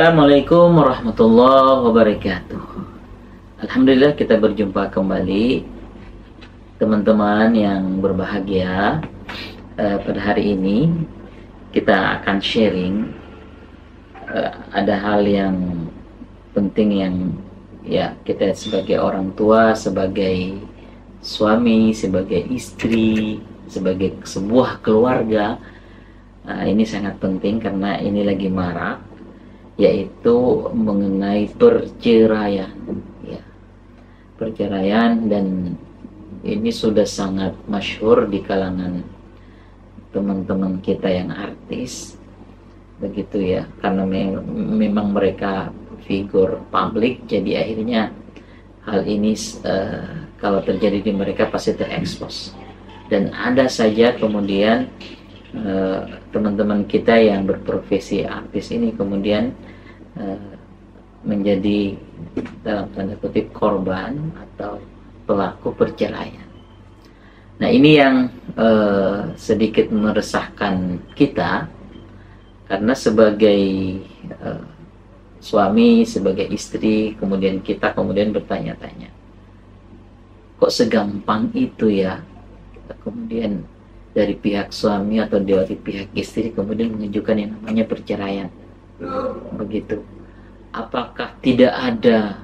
Assalamualaikum warahmatullahi wabarakatuh. Alhamdulillah kita berjumpa kembali teman-teman yang berbahagia. Pada hari ini kita akan sharing ada hal yang penting yang ya kita sebagai orang tua, sebagai suami, sebagai istri, sebagai sebuah keluarga, ini sangat penting karena ini lagi marak, yaitu mengenai perceraian, ya. Perceraian, dan ini sudah sangat masyhur di kalangan teman-teman kita yang artis, begitu ya, karena memang mereka figur publik, jadi akhirnya hal ini kalau terjadi di mereka pasti terekspos. Dan ada saja kemudian teman-teman kita yang berprofesi artis ini kemudian menjadi dalam tanda kutip korban atau pelaku perceraian. Nah, ini yang sedikit meresahkan kita, karena sebagai suami, sebagai istri, kemudian kita kemudian bertanya-tanya, kok segampang itu ya kemudian dari pihak suami atau dari pihak istri kemudian menunjukkan yang namanya perceraian, begitu. Apakah tidak ada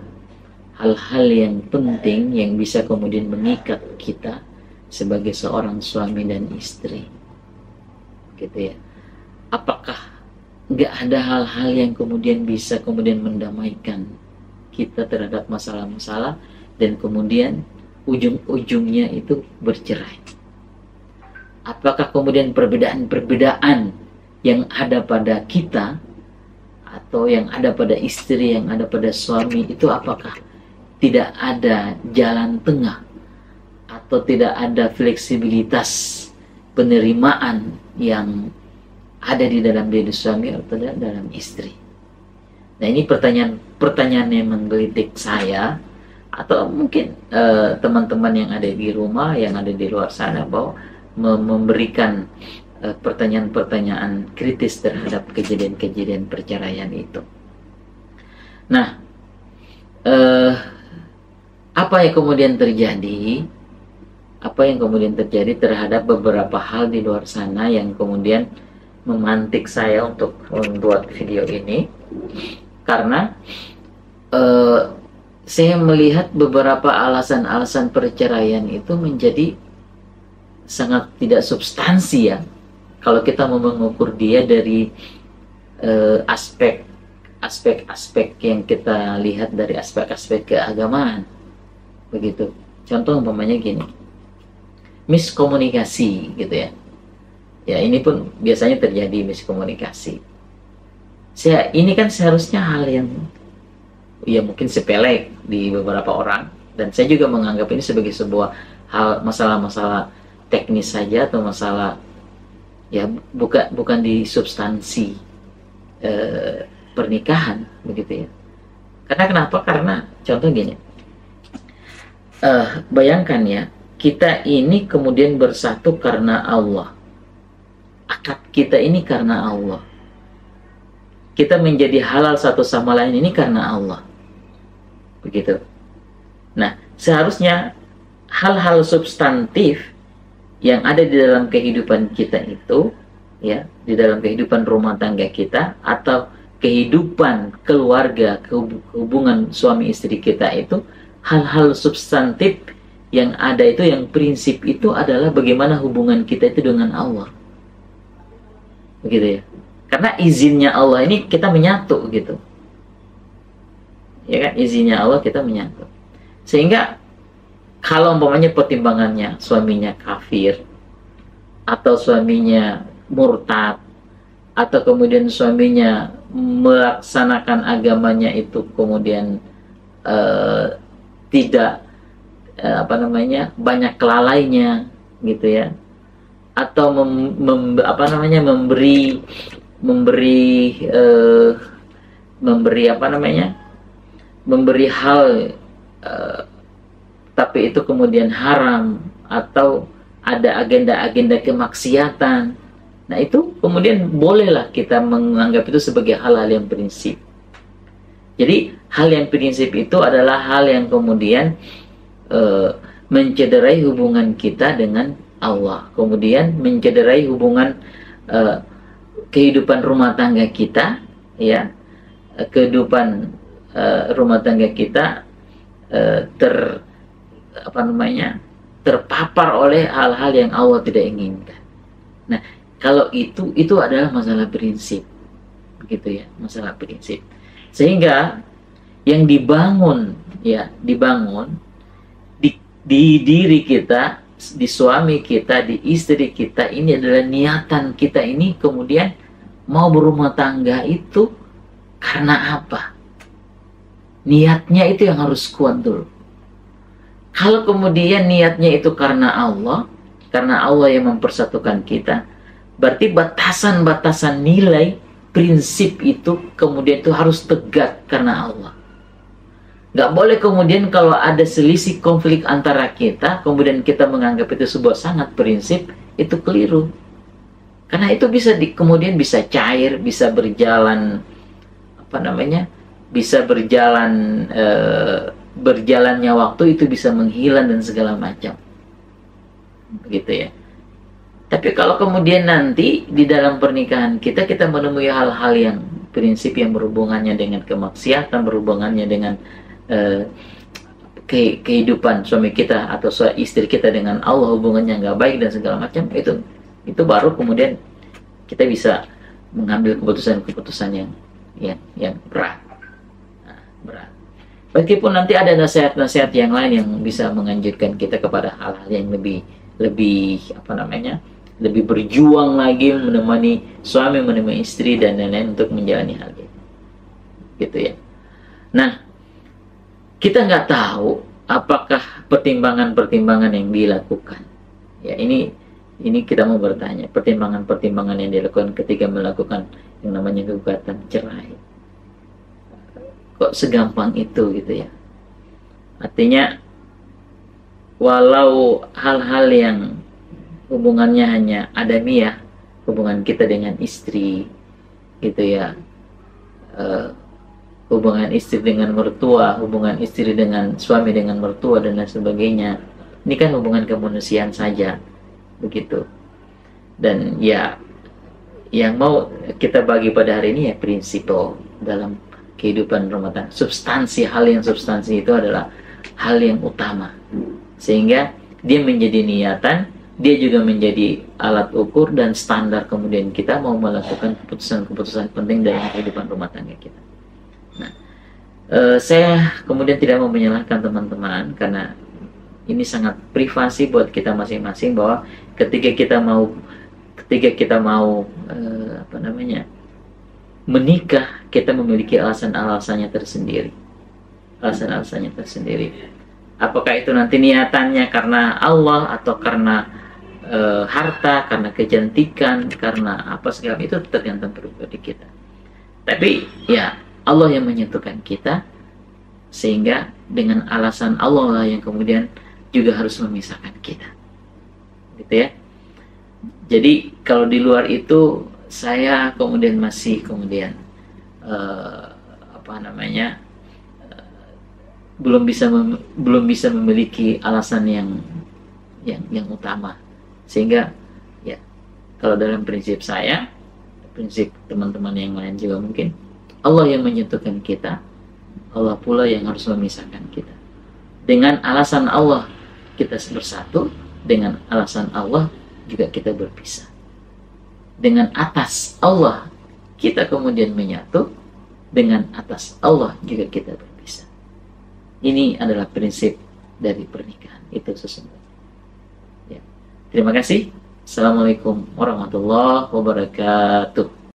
hal-hal yang penting yang bisa kemudian mengikat kita sebagai seorang suami dan istri, gitu ya? Apakah nggak ada hal-hal yang kemudian bisa kemudian mendamaikan kita terhadap masalah-masalah dan kemudian ujung-ujungnya itu bercerai? Apakah kemudian perbedaan-perbedaan yang ada pada kita atau yang ada pada istri, yang ada pada suami itu, apakah tidak ada jalan tengah atau tidak ada fleksibilitas penerimaan yang ada di dalam diri suami atau dalam istri? Nah, ini pertanyaan yang menggelitik saya, atau mungkin teman-teman yang ada di rumah, yang ada di luar sana, bahwa memberikan pertanyaan-pertanyaan kritis terhadap kejadian-kejadian perceraian itu. Nah, apa yang kemudian terjadi? Apa yang kemudian terjadi terhadap beberapa hal di luar sana yang kemudian memantik saya untuk membuat video ini? Karena saya melihat beberapa alasan-alasan perceraian itu menjadi sangat tidak substansi, ya, kalau kita mau mengukur dia dari aspek-aspek yang kita lihat dari aspek-aspek keagamaan, begitu. Contoh umpamanya gini, miskomunikasi, gitu ya. Ya, ini pun biasanya terjadi miskomunikasi. Ini kan seharusnya hal yang ya mungkin sepele di beberapa orang, dan saya juga menganggap ini sebagai sebuah hal, masalah-masalah teknis saja, atau masalah ya bukan di substansi pernikahan, begitu ya. Karena kenapa? Karena contoh gini, bayangkan ya, kita ini kemudian bersatu karena Allah, akad kita ini karena Allah, kita menjadi halal satu sama lain ini karena Allah, begitu. Nah, seharusnya hal-hal substantif yang ada di dalam kehidupan kita itu, ya, di dalam kehidupan rumah tangga kita atau kehidupan keluarga, hubungan suami istri kita itu, hal-hal substantif yang ada itu, yang prinsip itu adalah bagaimana hubungan kita itu dengan Allah, begitu ya. Karena izinnya Allah ini kita menyatu, gitu ya kan, izinnya Allah kita menyatu. Sehingga kalau umpamanya pertimbangannya suaminya kafir, atau suaminya murtad, atau kemudian suaminya melaksanakan agamanya itu kemudian tidak banyak kelalainya, gitu ya, atau memberi hal tapi itu kemudian haram, atau ada agenda-agenda kemaksiatan. Nah, itu kemudian bolehlah kita menganggap itu sebagai hal-hal yang prinsip, Jadi hal yang prinsip itu adalah hal yang kemudian mencederai hubungan kita dengan Allah, kemudian mencederai hubungan kehidupan rumah tangga kita, ya, kehidupan rumah tangga kita terpapar oleh hal-hal yang Allah tidak inginkan. Nah, kalau itu adalah masalah prinsip, begitu ya, masalah prinsip. Sehingga yang dibangun di diri kita, di suami kita, di istri kita ini adalah niatan kita ini kemudian mau berumah tangga itu karena apa? Niatnya itu yang harus kuat dulu. Kalau kemudian niatnya itu karena Allah yang mempersatukan kita, berarti batasan-batasan nilai prinsip itu kemudian itu harus tegak karena Allah. Gak boleh kemudian kalau ada selisih konflik antara kita, kemudian kita menganggap itu sebuah sangat prinsip, itu keliru. Karena itu bisa kemudian bisa cair, bisa berjalan, bisa berjalan, berjalannya waktu itu bisa menghilang dan segala macam. Begitu ya. Tapi kalau kemudian nanti di dalam pernikahan kita menemui hal-hal yang prinsip yang berhubungannya dengan kemaksiatan, berhubungannya dengan kehidupan suami kita atau istri kita dengan Allah, hubungannya nggak baik dan segala macam, itu baru kemudian kita bisa mengambil keputusan-keputusan yang berat. Berat. Meskipun nanti ada nasihat-nasihat yang lain yang bisa menganjurkan kita kepada hal-hal yang lebih lebih berjuang lagi, menemani suami, menemani istri dan lain-lain untuk menjalani hal itu, gitu ya. Nah, kita nggak tahu apakah pertimbangan-pertimbangan yang dilakukan. Ya, ini kita mau bertanya, pertimbangan-pertimbangan yang dilakukan ketika melakukan yang namanya gugatan cerai. Kok segampang itu, gitu ya. Artinya, walau hal-hal yang hubungannya hanya adamiah, hubungan kita dengan istri, gitu ya, hubungan istri dengan mertua, hubungan istri dengan suami dengan mertua dan lain sebagainya, ini kan hubungan kemanusiaan saja, begitu. Dan ya, yang mau kita bagi pada hari ini ya prinsip dalam kehidupan rumah tangga. Hal yang substansi itu adalah hal yang utama, sehingga dia menjadi niatan, dia juga menjadi alat ukur dan standar kemudian kita mau melakukan keputusan-keputusan penting dalam kehidupan rumah tangga kita. Nah, saya kemudian tidak mau menyalahkan teman-teman karena ini sangat privasi buat kita masing-masing, bahwa ketika kita mau menikah, kita memiliki alasan-alasannya tersendiri. Apakah itu nanti niatannya karena Allah atau karena harta, karena kecantikan, karena apa segala itu tergantung pribadi kita. Tapi ya Allah yang menyentuhkan kita, sehingga dengan alasan Allah lah yang kemudian juga harus memisahkan kita, gitu ya. Jadi kalau di luar itu saya kemudian masih belum bisa memiliki alasan yang utama. Sehingga ya, kalau dalam prinsip saya, prinsip teman-teman yang lain juga mungkin, Allah yang menyentuhkan kita, Allah pula yang harus memisahkan kita. Dengan alasan Allah kita bersatu, dengan alasan Allah juga kita berpisah. Dengan atas Allah kita kemudian menyatu, dengan atas Allah juga kita berpisah. Ini adalah prinsip dari pernikahan itu sesungguhnya. Ya. Terima kasih. Assalamualaikum warahmatullahi wabarakatuh.